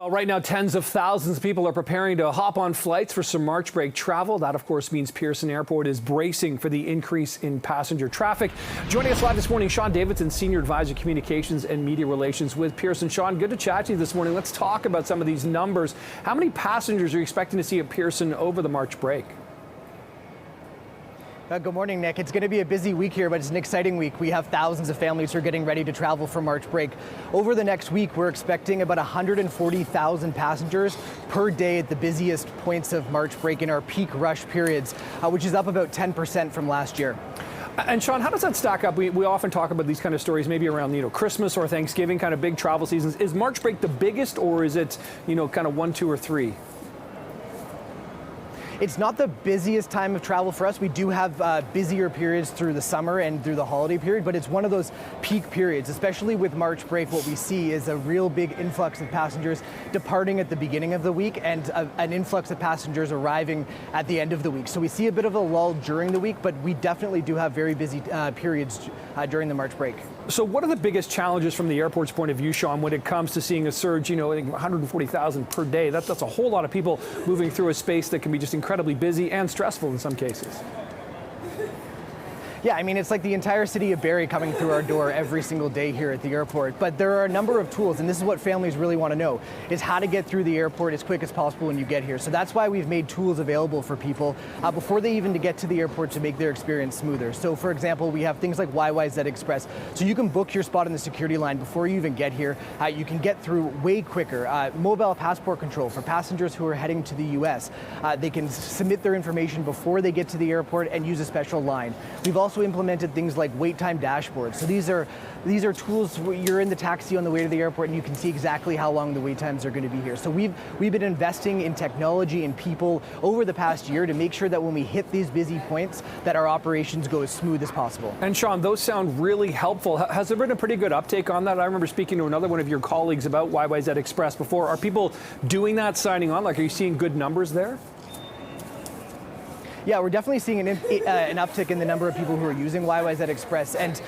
Well, right now, tens of thousands of people are preparing to hop on flights for some March break travel. That, of course, means Pearson Airport is bracing for the increase in passenger traffic. Joining us live this morning, Sean Davidson, Senior Advisor, Communications and Media Relations with Pearson. Sean, good to chat to you this morning. Let's talk about some of these numbers. How many passengers are you expecting to see at Pearson over the March break? Good morning, Nick. It's going to be a busy week here, but it's an exciting week. We have thousands of families who are getting ready to travel for March break. Over the next week, we're expecting about 140,000 passengers per day at the busiest points of March break in our peak rush periods, which is up about 10% from last year. And Sean, how does that stack up? We often talk about these kind of stories, maybe around Christmas or Thanksgiving, kind of big travel seasons. Is March break the biggest, or is it kind of 1, 2, or 3? It's not the busiest time of travel for us. We do have busier periods through the summer and through the holiday period, but it's one of those peak periods, especially with March break. What we see is a real big influx of passengers departing at the beginning of the week and an influx of passengers arriving at the end of the week. So we see a bit of a lull during the week, but we definitely do have very busy periods during the March break. So what are the biggest challenges from the airport's point of view, Sean, when it comes to seeing a surge, I think 140,000 per day? That's a whole lot of people moving through a space that can be just incredibly busy and stressful in some cases. Yeah, I mean, it's like the entire city of Barrie coming through our door every single day here at the airport. But there are a number of tools, and this is what families really want to know, is how to get through the airport as quick as possible when you get here. So that's why we've made tools available for people before they even get to the airport to make their experience smoother. So for example, we have things like YYZ Express. So you can book your spot in the security line before you even get here. You can get through way quicker. Mobile passport control for passengers who are heading to the US. They can submit their information before they get to the airport and use a special line. We've also implemented things like wait time dashboards. So these are tools where you're in the taxi on the way to the airport and you can see exactly how long the wait times are going to be here. So we've been investing in technology and people over the past year to make sure that when we hit these busy points that our operations go as smooth as possible. And Sean, those sound really helpful. Has there been a pretty good uptake on that? I remember speaking to another one of your colleagues about YYZ Express before. Are people doing that, signing on? Like, are you seeing good numbers there? Yeah, we're definitely seeing an uptick in the number of people who are using YYZ Express, and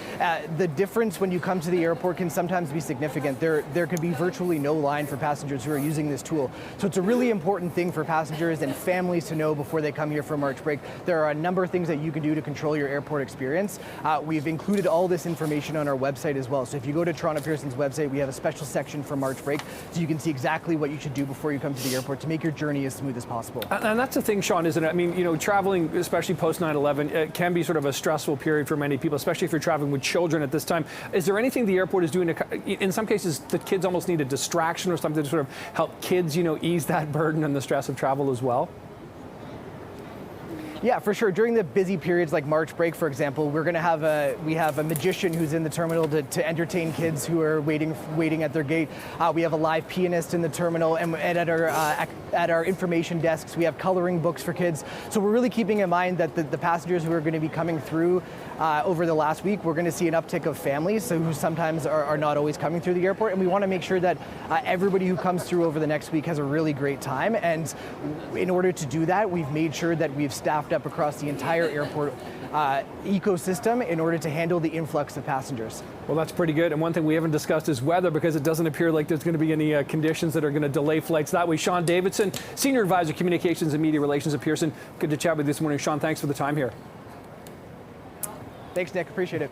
the difference when you come to the airport can sometimes be significant. There can be virtually no line for passengers who are using this tool. So it's a really important thing for passengers and families to know before they come here for March break. There are a number of things that you can do to control your airport experience. We've included all this information on our website as well. So if you go to Toronto Pearson's website, we have a special section for March break, so you can see exactly what you should do before you come to the airport to make your journey as smooth as possible. And that's the thing, Sean, isn't it? I mean, traveling, especially post 9/11, it can be sort of a stressful period for many people, especially if you're traveling with children at this time. Is there anything the airport is doing to, in some cases, the kids almost need a distraction or something to sort of help kids, ease that burden and the stress of travel as well? Yeah, for sure. During the busy periods like March break, for example, we have a magician who's in the terminal to entertain kids who are waiting at their gate. We have a live pianist in the terminal, and at our information desks, we have coloring books for kids. So we're really keeping in mind that the passengers who are going to be coming through over the last week, we're going to see an uptick of families, so who sometimes are not always coming through the airport, and we want to make sure that everybody who comes through over the next week has a really great time. And in order to do that, we've made sure that we've staffed up across the entire airport ecosystem in order to handle the influx of passengers. Well, that's pretty good. And one thing we haven't discussed is weather, because it doesn't appear like there's going to be any conditions that are going to delay flights that way. Sean Davidson, Senior Advisor, Communications and Media Relations at Pearson. Good to chat with you this morning. Sean, thanks for the time here. Thanks, Nick. Appreciate it.